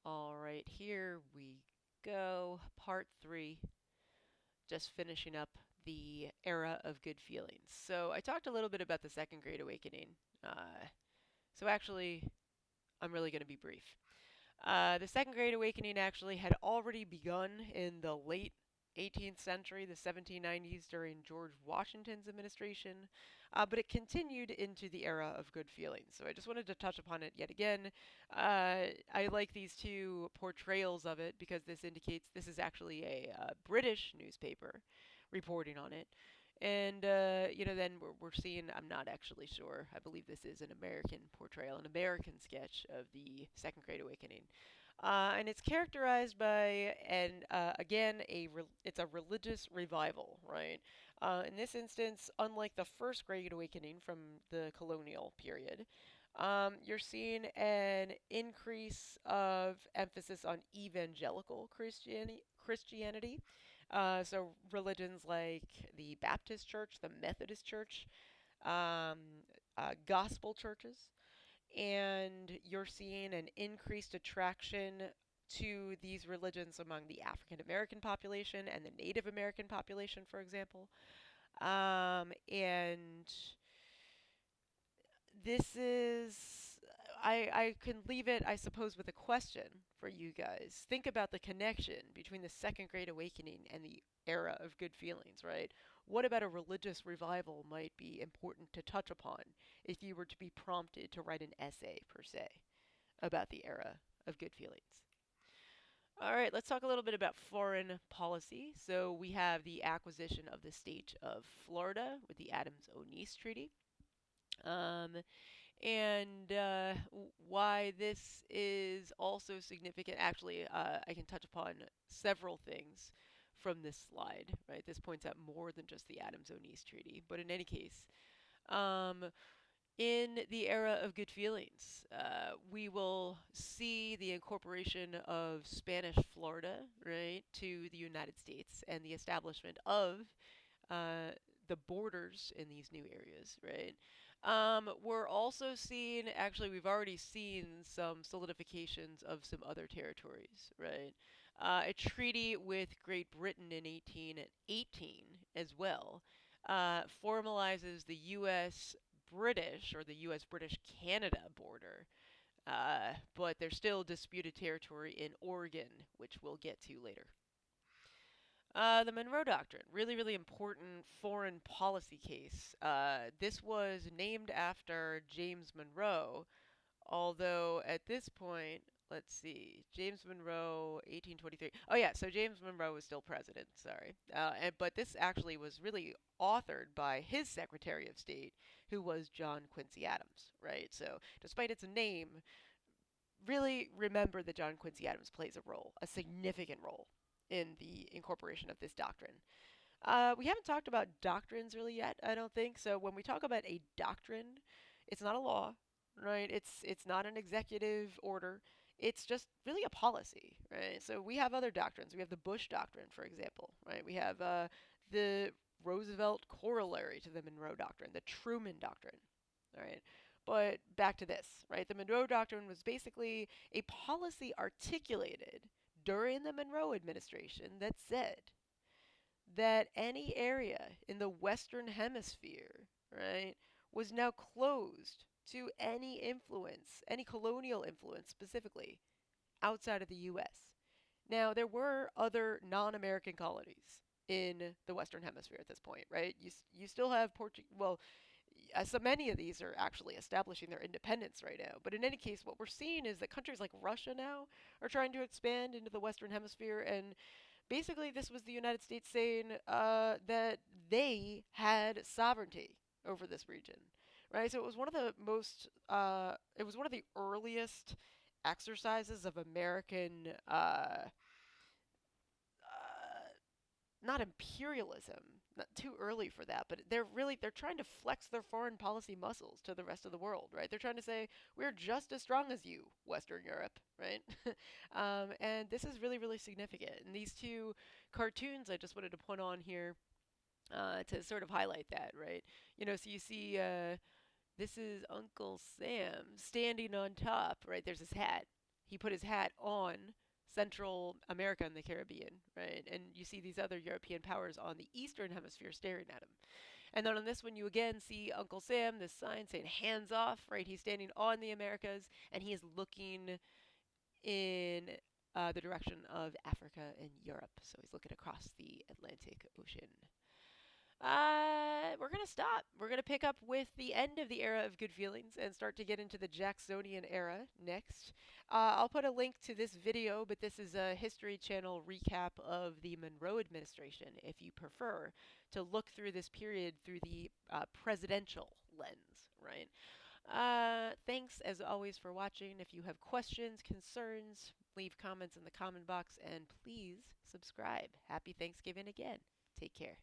All right, here we go. Part 3, just finishing up the era of good feelings. So I talked a little bit about the Second Great Awakening. So actually, I'm really going to be brief. The Second Great Awakening actually had already begun in the late 18th century, the 1790s, during George Washington's administration, but it continued into the era of good feelings. So I just wanted to touch upon it yet again. I like these two portrayals of it because this indicates this is actually a British newspaper reporting on it. And, then we're seeing, I'm not actually sure, I believe this is an American portrayal, an American sketch of the Second Great Awakening. And it's characterized by, and again, it's a religious revival, right? In this instance, unlike the First Great Awakening from the colonial period, you're seeing an increase of emphasis on evangelical Christianity. So religions like the Baptist Church, the Methodist Church, gospel churches, and you're seeing an increased attraction to these religions among the African American population and the Native American population, for example. And this is I can leave it, I suppose, with a question for you guys. Think about the connection between the Second Great Awakening and the era of good feelings, right? What about a religious revival might be important to touch upon if you were to be prompted to write an essay, per se, about the era of good feelings? All right, let's talk a little bit about foreign policy. So we have the acquisition of the state of Florida with the Adams-Onis Treaty. Um, and why this is also significant. Actually, I can touch upon several things from this slide, right? This points out more than just the Adams-Onis Treaty. But in any case, um, in the era of good feelings, we will see the incorporation of Spanish Florida, right, to the United States and the establishment of uh, the borders in these new areas, right? We're also seeing, actually, we've already seen some solidifications of some other territories, right? A treaty with Great Britain in 1818 as well formalizes the U.S. British or the U.S. British Canada border. But there's still disputed territory in Oregon, which we'll get to later. The Monroe Doctrine, really, really important foreign policy case. This was named after James Monroe, although at this point, let's see, James Monroe, 1823. Oh yeah, so James Monroe was still president. Sorry, but this actually was really authored by his Secretary of State, who was John Quincy Adams. Right. So despite its name, really remember that John Quincy Adams plays a role, a significant role, in the incorporation of this doctrine. We haven't talked about doctrines really yet, I don't think. So when we talk about a doctrine, it's not a law, right? It's not an executive order. It's just really a policy, right? So we have other doctrines. We have the Bush Doctrine, for example, right? We have the Roosevelt corollary to the Monroe Doctrine, the Truman Doctrine, all right? But back to this, right? The Monroe Doctrine was basically a policy articulated during the Monroe administration that said that any area in the Western Hemisphere, right, was now closed to any influence, any colonial influence specifically, outside of the U.S. Now, there were other non American colonies in the Western Hemisphere at this point, right? You still have Portugal. Well, so many of these are actually establishing their independence right now. But in any case, what we're seeing is that countries like Russia now are trying to expand into the Western Hemisphere, and basically, this was the United States saying that they had sovereignty over this region, right? So it was one of the it was one of the earliest exercises of American uh, not imperialism, not too early for that, but they're trying to flex their foreign policy muscles to the rest of the world, right? They're trying to say we're just as strong as you, Western Europe, right? And this is really, really significant. And these two cartoons I just wanted to put on here to sort of highlight that, right? So you see, this is Uncle Sam standing on top, right? There's his hat. he put his hat on Central America and the Caribbean, right? And you see these other European powers on the Eastern Hemisphere staring at him. And then on this one, you again see Uncle Sam, this sign saying hands off, right? He's standing on the Americas and he is looking in the direction of Africa and Europe. So he's looking across the Atlantic Ocean. We're going to stop. We're going to pick up with the end of the era of good feelings and start to get into the Jacksonian era next. I'll put a link to this video, but this is a History Channel recap of the Monroe administration, if you prefer to look through this period through the presidential lens, right? Thanks as always for watching. If you have questions, concerns, leave comments in the comment box, and please subscribe. Happy Thanksgiving again. Take care.